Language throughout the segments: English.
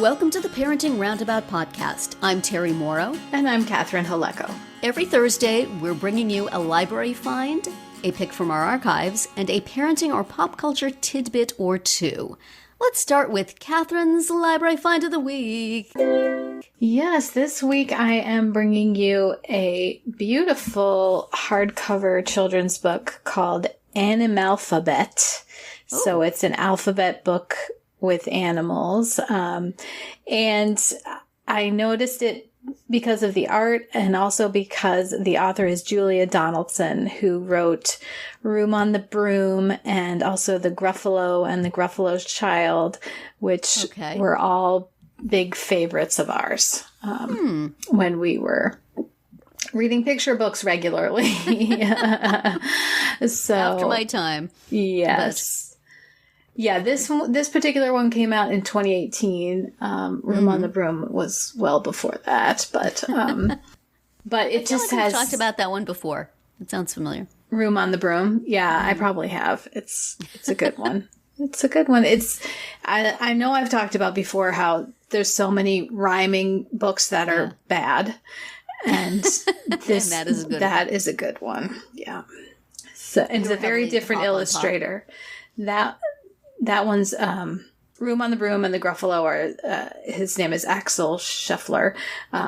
Welcome to the Parenting Roundabout podcast. I'm Terri Morrow. And I'm Catherine Haleko. Every Thursday, we're bringing you a library find, a pick from our archives, and a parenting or pop culture tidbit or two. Let's start with Catherine's library find of the week. Yes, this week I am bringing you a beautiful hardcover children's book called Animalphabet. Oh. So it's an alphabet book with animals. And I noticed it because of the art and also because the author is Julia Donaldson, who wrote Room on the Broom and also The Gruffalo and the Gruffalo's Child, which were all big favorites of ours when we were reading picture books regularly. So after my time. Yes. Yeah, this particular one came out in 2018. Room on the Broom was well before that, but it just has. We've talked about that one before. It sounds familiar. Room on the Broom. Yeah, I probably have. It's a good one. It's a good one. I know I've talked about before how there's so many rhyming books that are bad, and this and that is a good one. Yeah. So it's a very different illustrator. That one's Room on the Broom and the Gruffalo are, his name is Axel Scheffler.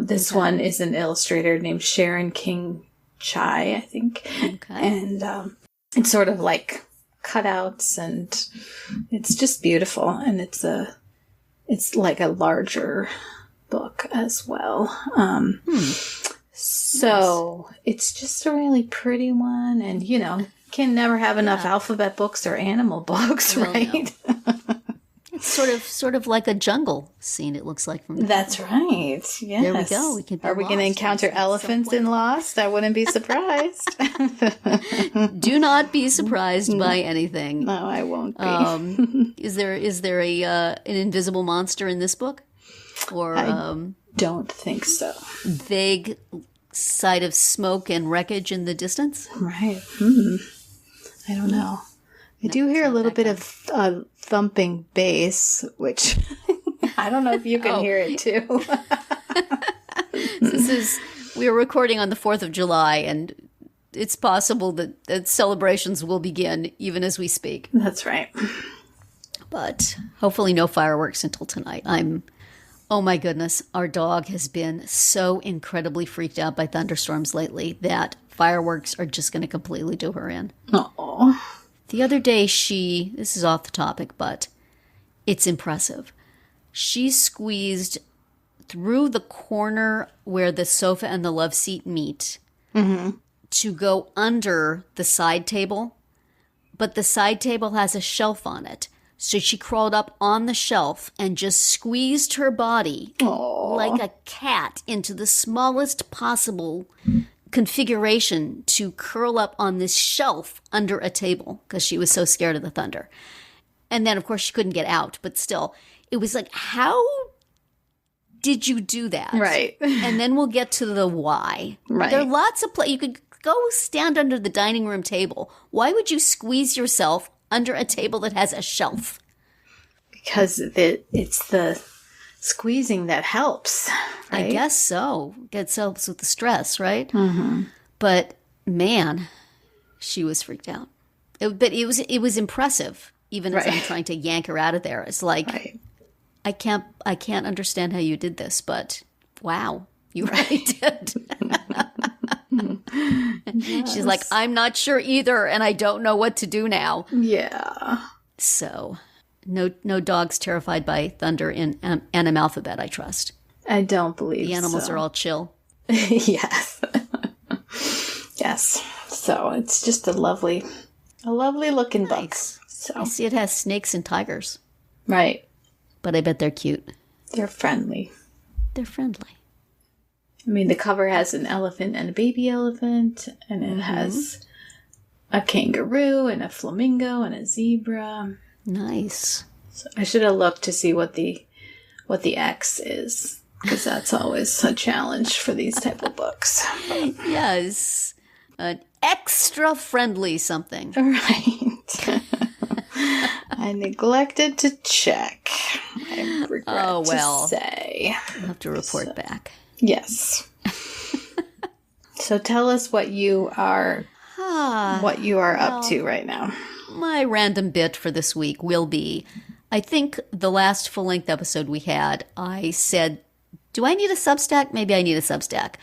This one is an illustrator named Sharon King Chai, I think. Okay. And it's sort of like cutouts, and it's just beautiful. And it's like a larger book as well. So it's just a really pretty one, and can never have enough alphabet books or animal books, right? No. It's sort of like a jungle scene, it looks like. That's right. Yes. There we go. Are we going to encounter elephants in Lost? I wouldn't be surprised. Do not be surprised by anything. No, I won't be. Is there an invisible monster in this book? Or I don't think so. Vague sight of smoke and wreckage in the distance? Right. I don't know. I do hear a little bit of thumping bass, which I don't know if you can hear it too. We are recording on the 4th of July, and it's possible that celebrations will begin even as we speak. That's right. But hopefully no fireworks until tonight. Oh my goodness, our dog has been so incredibly freaked out by thunderstorms lately that fireworks are just going to completely do her in. Aww. The other day this is off the topic, but it's impressive. She squeezed through the corner where the sofa and the love seat meet to go under the side table, but the side table has a shelf on it. So she crawled up on the shelf and just squeezed her body like a cat into the smallest possible configuration to curl up on this shelf under a table because she was so scared of the thunder. And then, of course, she couldn't get out. But still, it was like, how did you do that? Right. And then we'll get to the why. Right. There are lots of you could go stand under the dining room table. Why would you squeeze yourself under a table that has a shelf? Because it's the squeezing that helps, right? I guess so. It helps with the stress, right? Mm-hmm. But man, she was freaked out. But it was impressive, even as I'm trying to yank her out of there. It's like, I can't understand how you did this, but wow, you really did. Yes. She's like, I'm not sure either, and I don't know what to do now. Yeah. So, no dogs terrified by thunder in Animalphabet, I trust. I don't believe the animals are all chill. Yes. Yes. So it's just a lovely looking book. So I see it has snakes and tigers. Right. But I bet they're cute. They're friendly. They're friendly. I mean, the cover has an elephant and a baby elephant, and it has a kangaroo and a flamingo and a zebra. Nice. So I should have looked to see what the X is, because that's always a challenge for these type of books. Yes. An extra friendly something. Right. I neglected to check. I regret to say. I'll have to report back. Yes. So tell us what you are up to right now. My random bit for this week will be, I think the last full-length episode we had, I said, do I need a Substack? Maybe I need a Substack.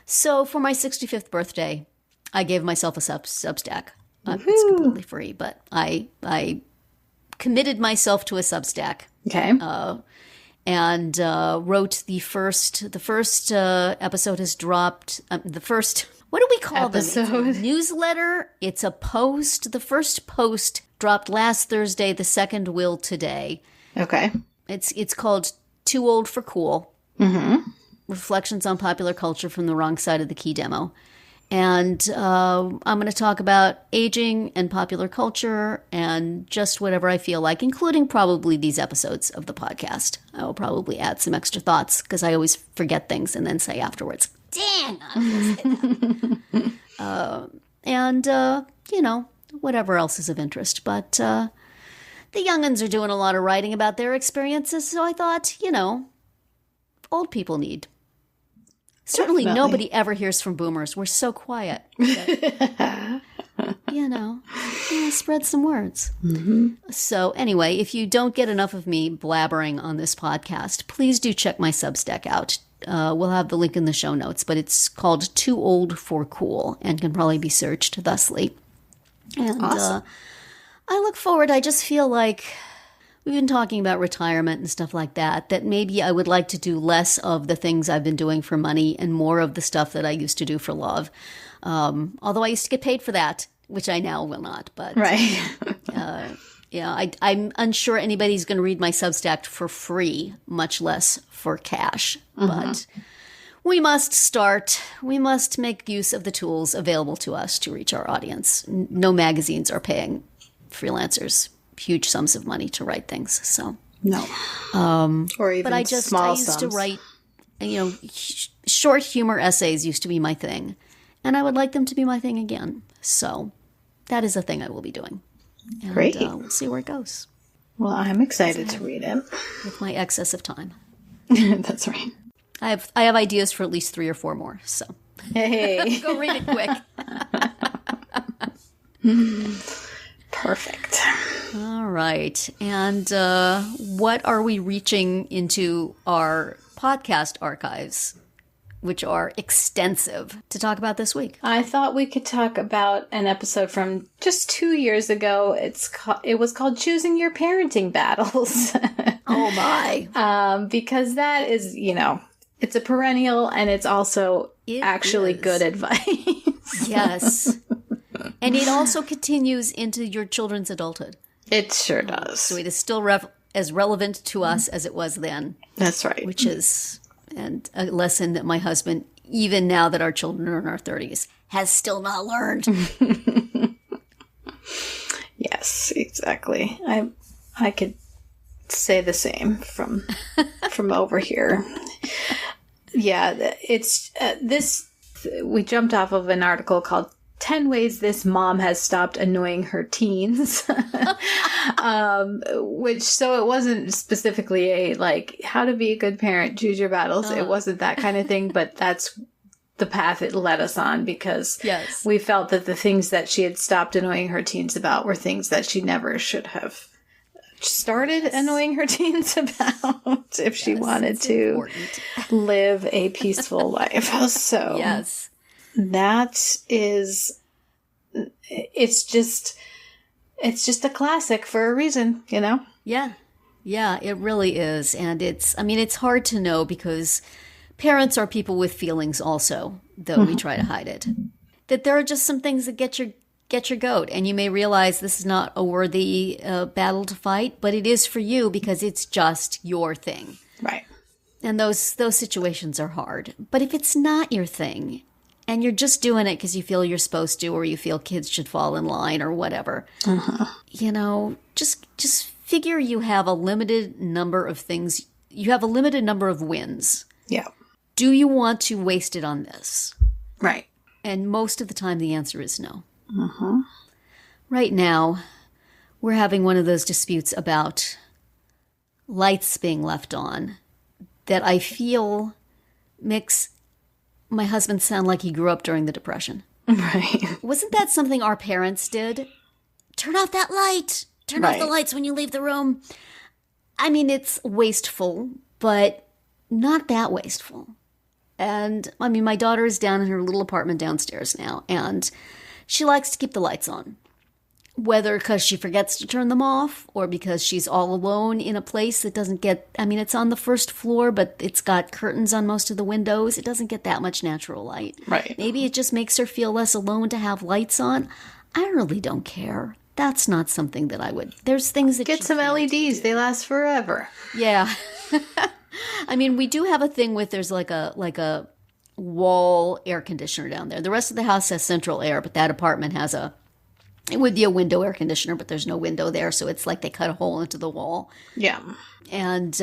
So for my 65th birthday, I gave myself a Substack. It's completely free, but I committed myself to a Substack. Okay. And wrote the first episode has dropped. The first, what do we call episode? Them? It's a newsletter. It's a post. The first post dropped last Thursday. The second will today. Okay. It's called Too Old for Cool. Mm-hmm. Reflections on Popular Culture from the Wrong Side of the Key Demo. And I'm going to talk about aging and popular culture and just whatever I feel like, including probably these episodes of the podcast. I will probably add some extra thoughts because I always forget things and then say afterwards, dang, whatever else is of interest. But the young'uns are doing a lot of writing about their experiences, so I thought, old people need. Certainly nobody ever hears from boomers. We're so quiet. But, spread some words. Mm-hmm. So anyway, if you don't get enough of me blabbering on this podcast, please do check my Substack out. We'll have the link in the show notes, but it's called Too Old for Cool and can probably be searched thusly. And awesome. I look forward. I just feel like we've been talking about retirement and stuff like that maybe I would like to do less of the things I've been doing for money and more of the stuff that I used to do for love. Although I used to get paid for that, which I now will not. But right. I'm unsure anybody's going to read my Substack for free, much less for cash. Mm-hmm. But we must start. We must make use of the tools available to us to reach our audience. No magazines are paying freelancers huge sums of money to write things. So no, or even I small used sums. to write, short humor essays used to be my thing, and I would like them to be my thing again. So that is a thing I will be doing. And, great. We'll see where it goes. Well, I'm excited to read it with my excess of time. That's right. I have ideas for at least 3 or 4 more. So hey, go read it quick. Perfect. All right. And what are we reaching into our podcast archives, which are extensive, to talk about this week? I thought we could talk about an episode from just 2 years ago. It was called Choosing Your Parenting Battles. Oh, my. Because that is, it's a perennial and it's also actually good advice. Yes. And it also continues into your children's adulthood. It sure does. So it is still as relevant to us as it was then. That's right. Which is a lesson that my husband, even now that our children are in our 30s, has still not learned. Yes, exactly. I could say the same from over here. Yeah, it's this. We jumped off of an article called 10 Ways This Mom Has Stopped Annoying Her Teens. So it wasn't specifically how to be a good parent, choose your battles. It wasn't that kind of thing, but that's the path it led us on because we felt that the things that she had stopped annoying her teens about were things that she never should have started annoying her teens about if she wanted to live a peaceful life. So that is, it's just a classic for a reason, Yeah. Yeah, it really is. And it's hard to know because parents are people with feelings also, though we try to hide it. That there are just some things that get your goat, and you may realize this is not a worthy battle to fight, but it is for you because it's just your thing. Right. And those situations are hard. But if it's not your thing, and you're just doing it because you feel you're supposed to, or you feel kids should fall in line or whatever, just figure you have a limited number of things. You have a limited number of wins. Yeah. Do you want to waste it on this? Right. And most of the time, the answer is no. Mm-hmm. Right now, we're having one of those disputes about lights being left on that I feel makes my husband sound like he grew up during the Depression. Right. Wasn't that something our parents did? Turn off that light. Turn off the lights when you leave the room. I mean, it's wasteful, but not that wasteful. And, I mean, my daughter is down in her little apartment downstairs now, and she likes to keep the lights on. Whether because she forgets to turn them off or because she's all alone in a place that doesn't get, I mean, it's on the first floor, but it's got curtains on most of the windows. It doesn't get that much natural light. Right. Maybe it just makes her feel less alone to have lights on. I really don't care. That's not something that I would. There's things that get some LEDs. They last forever. Yeah. I mean, we do have a thing with there's like a wall air conditioner down there. The rest of the house has central air, but that apartment has it would be a window air conditioner, but there's no window there, so it's like they cut a hole into the wall. Yeah. And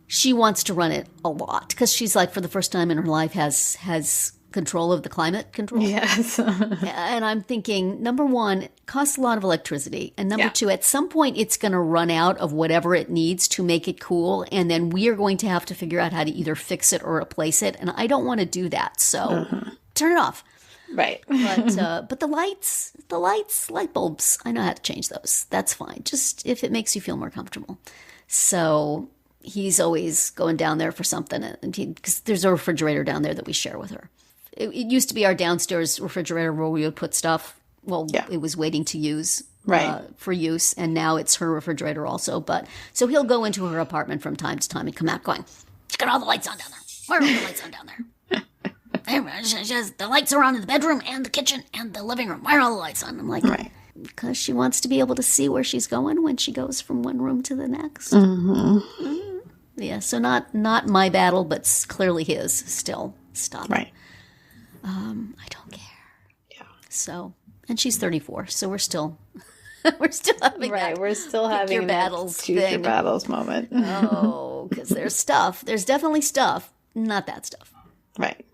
she wants to run it a lot because she's like, for the first time in her life, has control of the climate control. Yes. And I'm thinking, number one, it costs a lot of electricity. And number two, at some point, it's going to run out of whatever it needs to make it cool. And then we are going to have to figure out how to either fix it or replace it. And I don't want to do that. So turn it off. Right. But the light bulbs, I know how to change those. That's fine. Just if it makes you feel more comfortable. So he's always going down there for something. Because there's a refrigerator down there that we share with her. It used to be our downstairs refrigerator where we would put stuff. Well, it was waiting to use for use, and now it's her refrigerator also. But so he'll go into her apartment from time to time and come out going, "Got all the lights on down there. Where are all the lights on down there? The lights are on in the bedroom and the kitchen and the living room. Why are all the lights on?" I'm like, because she wants to be able to see where she's going when she goes from one room to the next. Yeah, so not my battle, but clearly his still. Stop. Right. I don't care. Yeah. So, and she's 34, so we're still having that. We're still having your battles choose thing. Your battles moment. Oh, because there's stuff. There's definitely stuff. Not that stuff. Right.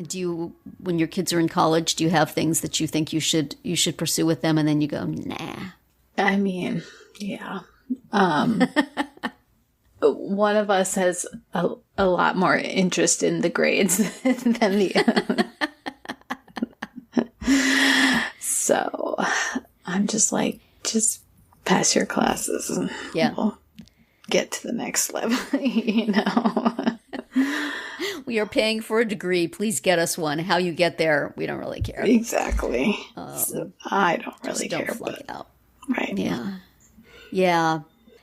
Do you, when your kids are in college, do you have things that you think you should pursue with them, and then you go, nah? I mean, yeah. One of us has a lot more interest in the grades than the other. So I'm just like, just pass your classes and we'll get to the next level, you know. We are paying for a degree. Please get us one. How you get there, we don't really care. Exactly. So I don't really care. Don't flunk it out. Right. Yeah. Yeah.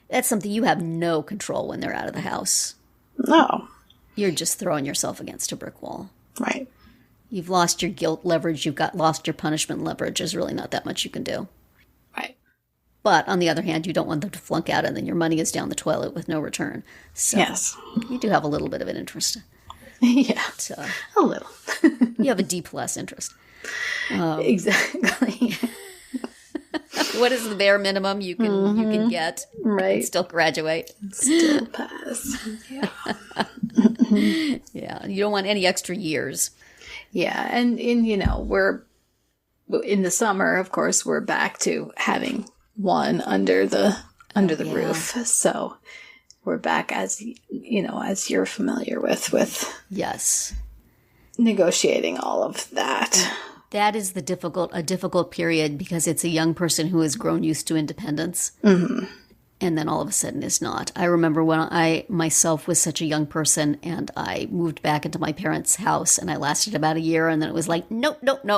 That's something you have no control when they're out of the house. No. You're just throwing yourself against a brick wall. Right. You've lost your guilt leverage. You've lost your punishment leverage. There's really not that much you can do. Right. But on the other hand, you don't want them to flunk out and then your money is down the toilet with no return. So yes. You do have a little bit of an interest. Yeah. A little. You have a D+ interest. Exactly. What is the bare minimum you can get? Right. And still graduate. Still pass. Yeah. Yeah. You don't want any extra years. Yeah. And you know, we're in the summer, of course, we're back to having one under the roof. So we're back, as you know, as you're familiar with yes, negotiating all of that. That is a difficult period because it's a young person who has grown used to independence. Mm-hmm. And then all of a sudden is not. I remember when I myself was such a young person and I moved back into my parents' house and I lasted about a year and then it was like, nope,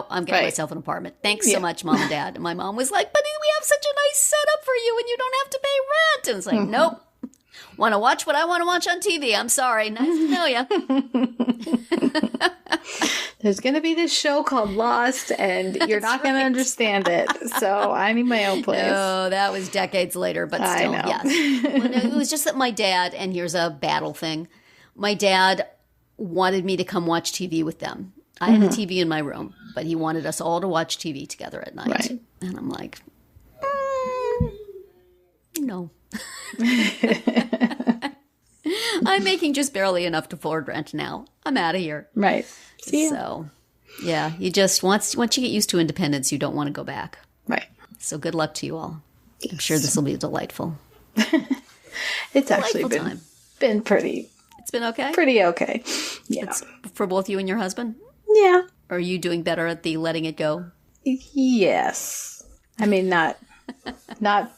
I'm getting myself an apartment. Thanks so much, Mom and Dad. And my mom was like, but we have such a nice setup for you and you don't have to pay rent. And it's like, nope. Want to watch what I want to watch on TV. I'm sorry. Nice to know you. There's going to be this show called Lost, and you're not going to understand it. So I need my own place. No, that was decades later, but still, yes. Well, no, it was just that my dad, and here's a battle thing, my dad wanted me to come watch TV with them. I had a TV in my room, but he wanted us all to watch TV together at night. Right. And I'm like, no. I'm making just barely enough to afford rent now. I'm out of here. Right. So, yeah, you just, once you get used to independence, you don't want to go back. Right. So good luck to you all. Yes. I'm sure this will be delightful. It's actually been pretty. It's been okay? Pretty okay. Yeah. It's for both you and your husband? Yeah. Are you doing better at the letting it go? Yes. I mean, not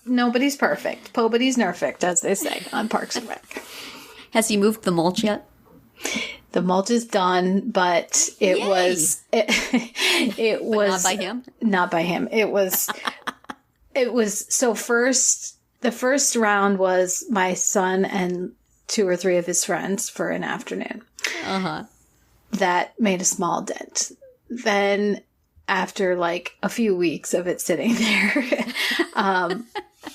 nobody's perfect. Nobody's nerfect, as they say on Parks and Rec. Has he moved the mulch yet? The mulch is done, but it Yay. was Not by him? Not by him. It was so the first round was my son and 2 or 3 of his friends for an afternoon. Uh-huh. That made a small dent. Then after like a few weeks of it sitting there,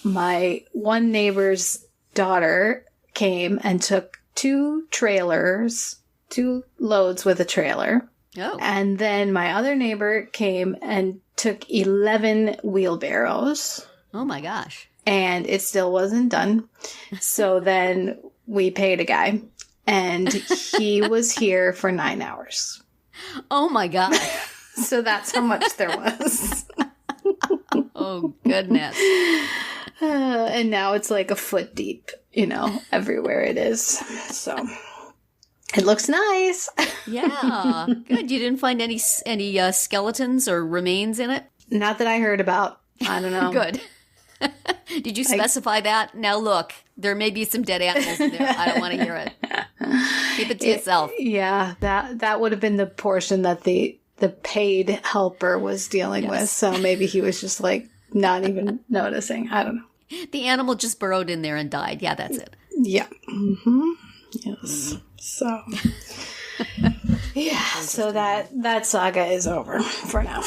my one neighbor's daughter came and took 2 loads with a trailer. Oh. And then my other neighbor came and took 11 wheelbarrows. Oh my gosh. And it still wasn't done. So then we paid a guy, and he was here for 9 hours. Oh my gosh. So that's how much there was. Oh, goodness. And now it's like a foot deep, everywhere it is. So it looks nice. Yeah. Good. You didn't find any skeletons or remains in it? Not that I heard about. I don't know. Good. Did you specify that? Now look, there may be some dead animals in there. I don't want to hear it. Keep it to yourself. Yeah, that would have been the portion that the paid helper was dealing with. So maybe he was just like not even noticing. I don't know. The animal just burrowed in there and died. Yeah, that's it. Yeah. Mm-hmm. Yes. So yeah. So that saga is over for now.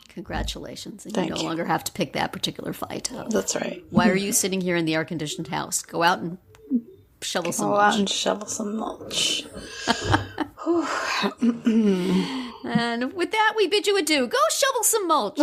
Congratulations. And Thank you no you. longer have to pick that particular fight. That's right. Why are you sitting here in the air-conditioned house? Go out and shovel some mulch. Go out and shovel some mulch. And with that, we bid you adieu. Go shovel some mulch.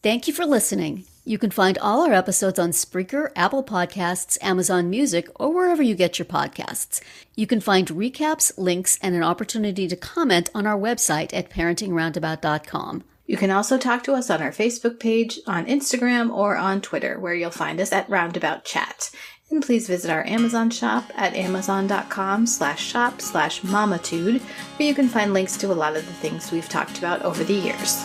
Thank you for listening. You can find all our episodes on Spreaker, Apple Podcasts, Amazon Music, or wherever you get your podcasts. You can find recaps, links, and an opportunity to comment on our website at parentingroundabout.com. You can also talk to us on our Facebook page, on Instagram, or on Twitter, where you'll find us at Roundabout Chat. And please visit our Amazon shop at amazon.com/shop/mamatude, where you can find links to a lot of the things we've talked about over the years.